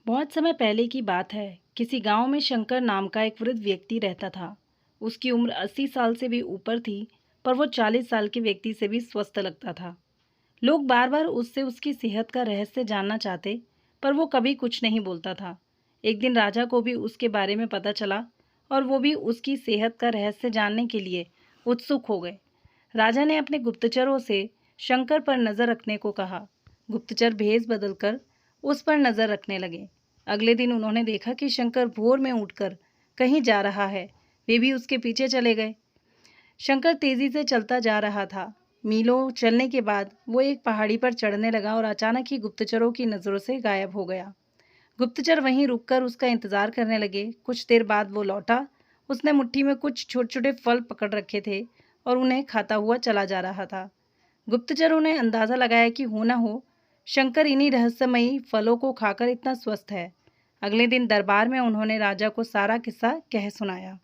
बहुत समय पहले की बात है। किसी गांव में शंकर नाम का एक वृद्ध व्यक्ति रहता था। उसकी उम्र 80 साल से भी ऊपर थी, पर वो 40 साल के व्यक्ति से भी स्वस्थ लगता था। लोग बार बार उससे उसकी सेहत का रहस्य जानना चाहते, पर वो कभी कुछ नहीं बोलता था। एक दिन राजा को भी उसके बारे में पता चला और वो भी उसकी सेहत का रहस्य जानने के लिए उत्सुक हो गए। राजा ने अपने गुप्तचरों से शंकर पर नज़र रखने को कहा। गुप्तचर भेष बदलकर उस पर नज़र रखने लगे। अगले दिन उन्होंने देखा कि शंकर भोर में उठकर कहीं जा रहा है। वे भी उसके पीछे चले गए। शंकर तेजी से चलता जा रहा था। मीलों चलने के बाद वो एक पहाड़ी पर चढ़ने लगा और अचानक ही गुप्तचरों की नज़रों से गायब हो गया। गुप्तचर वहीं रुककर उसका इंतजार करने लगे। कुछ देर बाद वो लौटा। उसने मुट्ठी में कुछ छोटे छोटे फल पकड़ रखे थे और उन्हें खाता हुआ चला जा रहा था। गुप्तचरों ने अंदाजा लगाया कि हो न हो शंकर इन्हीं रहस्यमयी फलों को खाकर इतना स्वस्थ है। अगले दिन दरबार में उन्होंने राजा को सारा किस्सा कह सुनाया।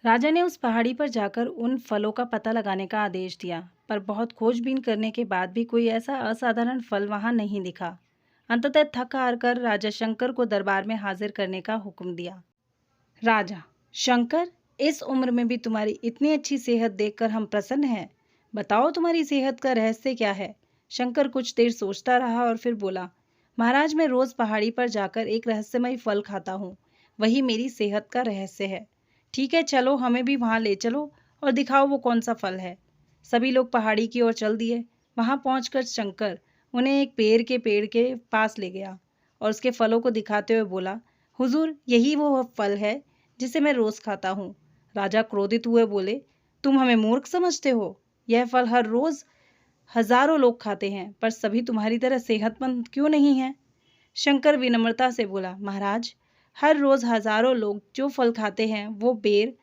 राजा ने उस पहाड़ी पर जाकर उन फलों का पता लगाने का आदेश दिया, पर बहुत खोजबीन करने के बाद भी कोई ऐसा असाधारण फल वहां नहीं दिखा। अंततः थक हार कर राजा शंकर को दरबार में हाजिर करने का हुक्म दिया। राजा: शंकर, इस उम्र में भी तुम्हारी इतनी अच्छी सेहत देखकर हम प्रसन्न हैं। बताओ, तुम्हारी सेहत का रहस्य क्या है? शंकर कुछ देर सोचता रहा और फिर बोला, महाराज, मैं रोज पहाड़ी पर जाकर एक रहस्यमय फल खाता हूँ। वही मेरी सेहत का रहस्य है। ठीक है, चलो, हमें भी वहां ले चलो और दिखाओ वो कौन सा फल है। सभी लोग पहाड़ी की ओर चल दिए। वहां पहुंचकर शंकर उन्हें एक पेड़ के पास ले गया और उसके फलों को दिखाते हुए बोला, हुजूर, यही वो फल है जिसे मैं रोज खाता हूँ। राजा क्रोधित हुए बोले, तुम हमें मूर्ख समझते हो? यह फल हर रोज हजारों लोग खाते हैं, पर सभी तुम्हारी तरह सेहतमंद क्यों नहीं है? शंकर विनम्रता से बोला, महाराज, हर रोज हजारों लोग जो फल खाते हैं वो बेर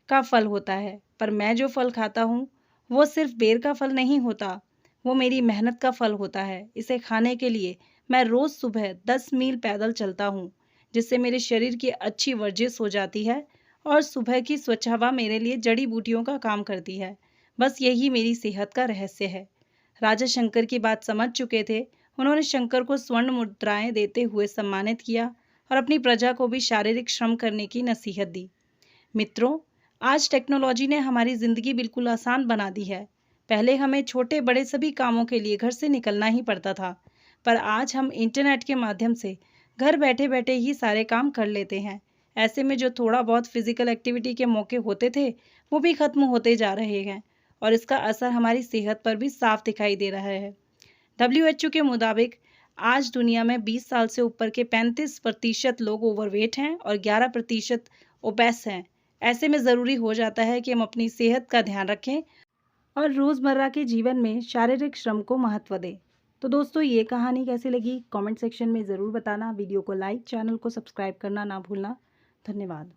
का फल होता है, पर मैं जो फल खाता हूँ वो सिर्फ बेर का फल नहीं होता, वो मेरी मेहनत का फल होता है। इसे खाने के लिए मैं रोज सुबह 10 मील पैदल चलता हूँ, जिससे मेरे शरीर की अच्छी वर्जिश हो जाती है और सुबह की स्वच्छ हवा मेरे लिए जड़ी बूटियों का काम करती है। बस यही मेरी सेहत का रहस्य है। राजा शंकर की बात समझ चुके थे। उन्होंने शंकर को स्वर्ण मुद्राएं देते हुए सम्मानित किया और अपनी प्रजा को भी शारीरिक श्रम करने की नसीहत दी। मित्रों, आज टेक्नोलॉजी ने हमारी जिंदगी बिल्कुल आसान बना दी है। पहले हमें छोटे बड़े सभी कामों के लिए घर से निकलना ही पड़ता था, पर आज हम इंटरनेट के माध्यम से घर बैठे बैठे ही सारे काम कर लेते हैं। ऐसे में जो थोड़ा बहुत फिजिकल एक्टिविटी के मौके होते थे वो भी खत्म होते जा रहे हैं और इसका असर हमारी सेहत पर भी साफ दिखाई दे रहा है। WHO के मुताबिक आज दुनिया में 20 साल से ऊपर के 35% लोग ओवरवेट हैं और 11% ओबेस हैं। ऐसे में ज़रूरी हो जाता है कि हम अपनी सेहत का ध्यान रखें और रोज़मर्रा के जीवन में शारीरिक श्रम को महत्व दें। तो दोस्तों, ये कहानी कैसी लगी कमेंट सेक्शन में ज़रूर बताना। वीडियो को लाइक, चैनल को सब्सक्राइब करना ना भूलना। धन्यवाद।